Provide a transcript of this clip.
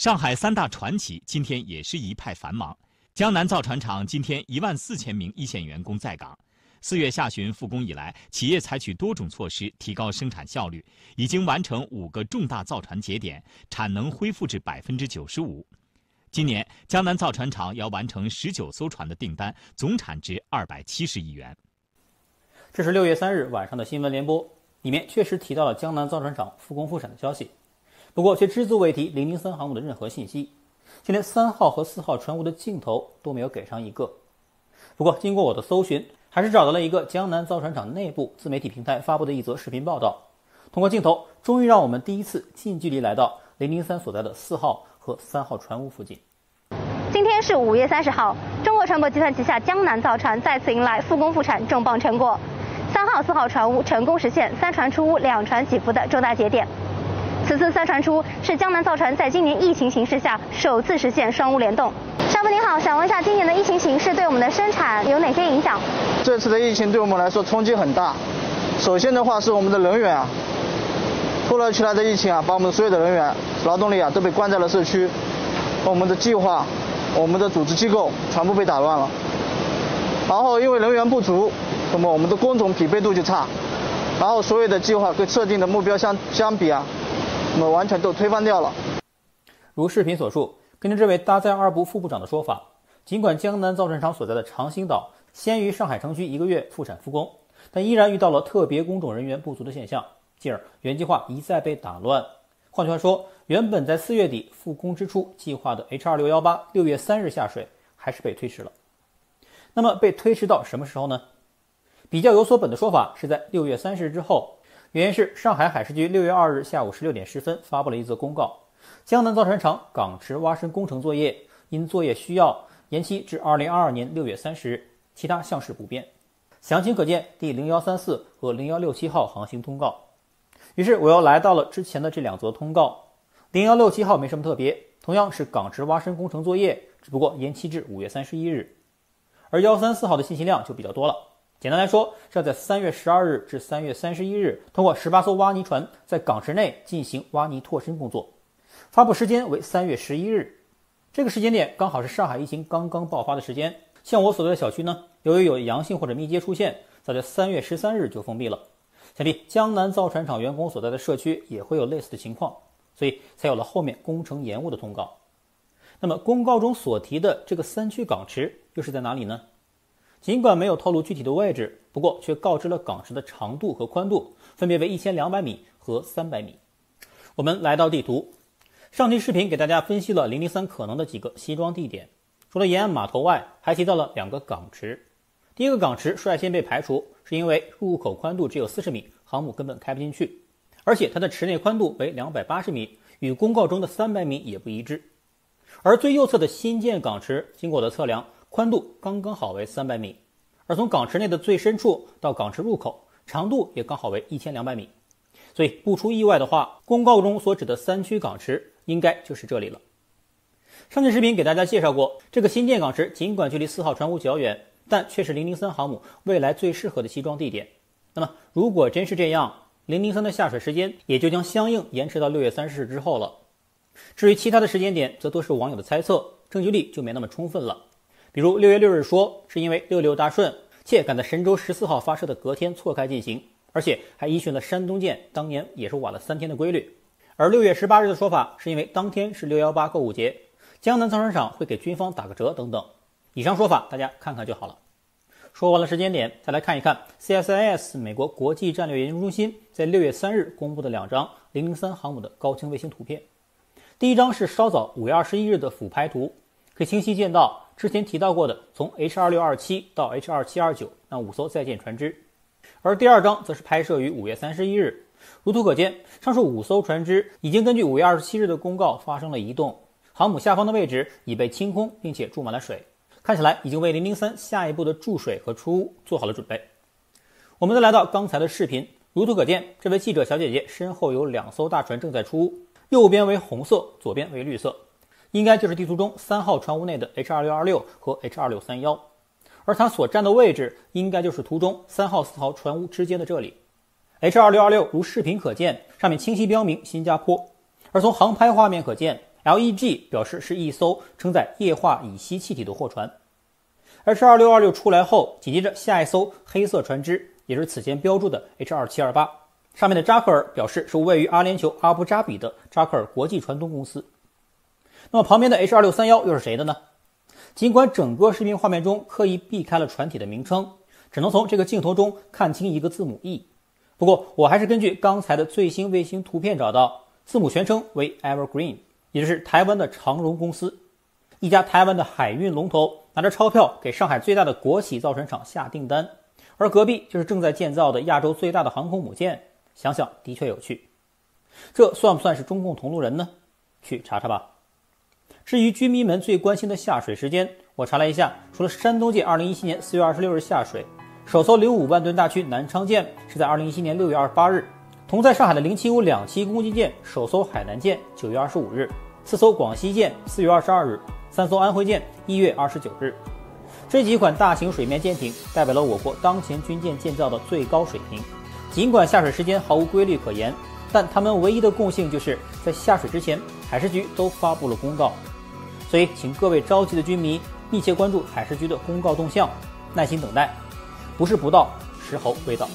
上海三大船企今天也是一派繁忙。江南造船厂今天14000名一线员工在岗。4月下旬复工以来，企业采取多种措施提高生产效率，已经完成5个重大造船节点，产能恢复至95%。今年，江南造船厂要完成19艘船的订单，总产值270亿元。这是6月3日晚上的新闻联播，里面确实提到了江南造船厂复工复产的消息，不过却只字未提003航母的任何信息，就连3号和4号船坞的镜头都没有给上一个。不过经过我的搜寻，还是找到了一个江南造船厂内部自媒体平台发布的一则视频报道，通过镜头终于让我们第一次近距离来到003所在的4号和3号船坞附近。今天是5月30号，中国船舶集团旗下江南造船再次迎来复工复产重磅成果，3号、4号船坞成功实现3船出坞、2船起伏的重大节点。此次3船出坞是江南造船在今年疫情形势下首次实现双坞联动。少部您好，想问一下，今年的疫情形势对我们的生产有哪些影响？这次的疫情对我们来说冲击很大。首先的话是我们的人员啊，突如其来的疫情啊，把我们所有的人员、劳动力啊都被关在了社区，我们的计划、我们的组织机构全部被打乱了。然后因为人员不足，那么我们的工种匹配度就差，然后所有的计划跟设定的目标相比啊，那么完全都推翻掉了。如视频所述，根据这位搭载2部副部长的说法，尽管江南造船厂所在的长兴岛先于上海城区1个月复产复工，但依然遇到了特别工种人员不足的现象，进而原计划一再被打乱。换句话说，原本在4月底复工之初计划的 H2618 6月3日下水还是被推迟了。那么被推迟到什么时候呢？比较有所本的说法是在6月30日之后，原因是上海海事局6月2日下午16点10分发布了一则公告，江南造船厂港池挖深工程作业因作业需要延期至2022年6月30日，其他项事不变。详情可见第0134和0167号航行通告。于是我又来到了之前的这2则通告。0167号没什么特别，同样是港池挖深工程作业，只不过延期至5月31日。而134号的信息量就比较多了。简单来说，是要在3月12日至3月31日通过18艘挖泥船在港池内进行挖泥拓深工作，发布时间为3月11日。这个时间点刚好是上海疫情刚刚爆发的时间，像我所在的小区呢，由于有阳性或者密接出现，早在3月13日就封闭了。想必江南造船厂员工所在的社区也会有类似的情况，所以才有了后面工程延误的通告。那么公告中所提的这个3区港池又是在哪里呢？尽管没有透露具体的位置，不过却告知了港池的长度和宽度分别为1200米和300米。我们来到地图，上期视频给大家分析了003可能的几个西装地点，除了沿岸码头外，还提到了2个港池。第一个港池率先被排除，是因为入口宽度只有40米，航母根本开不进去，而且它的池内宽度为280米，与公告中的300米也不一致。而最右侧的新建港池，经过我的测量，宽度刚刚好为300米，而从港池内的最深处到港池入口，长度也刚好为1200米。所以不出意外的话，公告中所指的3区港池应该就是这里了。上期视频给大家介绍过，这个新建港池尽管距离4号船坞较远，但却是003航母未来最适合的西装地点。那么如果真是这样，003的下水时间也就将相应延迟到6月30日之后了。至于其他的时间点，则都是网友的猜测，证据力就没那么充分了。比如6月6日说是因为66大顺且赶在神舟14号发射的隔天错开进行，而且还依循了山东舰当年也是晚了3天的规律。而6月18日的说法是因为当天是618购物节，江南造船厂会给军方打个折等等。以上说法大家看看就好了。说完了时间点，再来看一看 CSIS 美国国际战略研究中心在6月3日公布的2张003航母的高清卫星图片。第一张是稍早5月21日的俯拍图，可以清晰见到之前提到过的从 H2627 到 H2729 那5艘在建船只。而第二张则是拍摄于5月31日，如图可见，上述5艘船只已经根据5月27日的公告发生了移动，航母下方的位置已被清空，并且注满了水，看起来已经为003下一步的注水和出坞做好了准备。我们再来到刚才的视频，如图可见，这位记者小姐姐身后有2艘大船正在出坞，右边为红色，左边为绿色，应该就是地图中3号船坞内的 H2626 和 H2631，而它所占的位置应该就是图中3号4号船坞之间的这里。 H2626 如视频可见，上面清晰标明新加坡，而从航拍画面可见，LEG 表示是一艘承载液化乙烯气体的货船。H2626出来后，紧接着下一艘黑色船只也是此前标注的 H2728，上面的扎克尔表示是位于阿联酋阿布扎比的扎克尔国际船东公司。那么旁边的 H2631又是谁的呢？尽管整个视频画面中刻意避开了船体的名称，只能从这个镜头中看清一个字母 E。不过我还是根据刚才的最新卫星图片找到，字母全称为 Evergreen， 也就是台湾的长荣公司，一家台湾的海运龙头，拿着钞票给上海最大的国企造船厂下订单，而隔壁就是正在建造的亚洲最大的航空母舰，想想的确有趣。这算不算是中共同路人呢？去查查吧。至于军迷们最关心的下水时间，我查了一下，除了山东舰2017年4月26日下水，首艘05万吨大驱南昌舰是在2017年6月28日，同在上海的075两栖攻击舰首艘海南舰9月25日，4艘广西舰4月22日，3艘安徽舰1月29日。这几款大型水面舰艇代表了我国当前军舰建造的最高水平。尽管下水时间毫无规律可言，但它们唯一的共性就是在下水之前，海事局都发布了公告。所以请各位着急的军迷密切关注海事局的公告动向，耐心等待，不是不到，时候未到。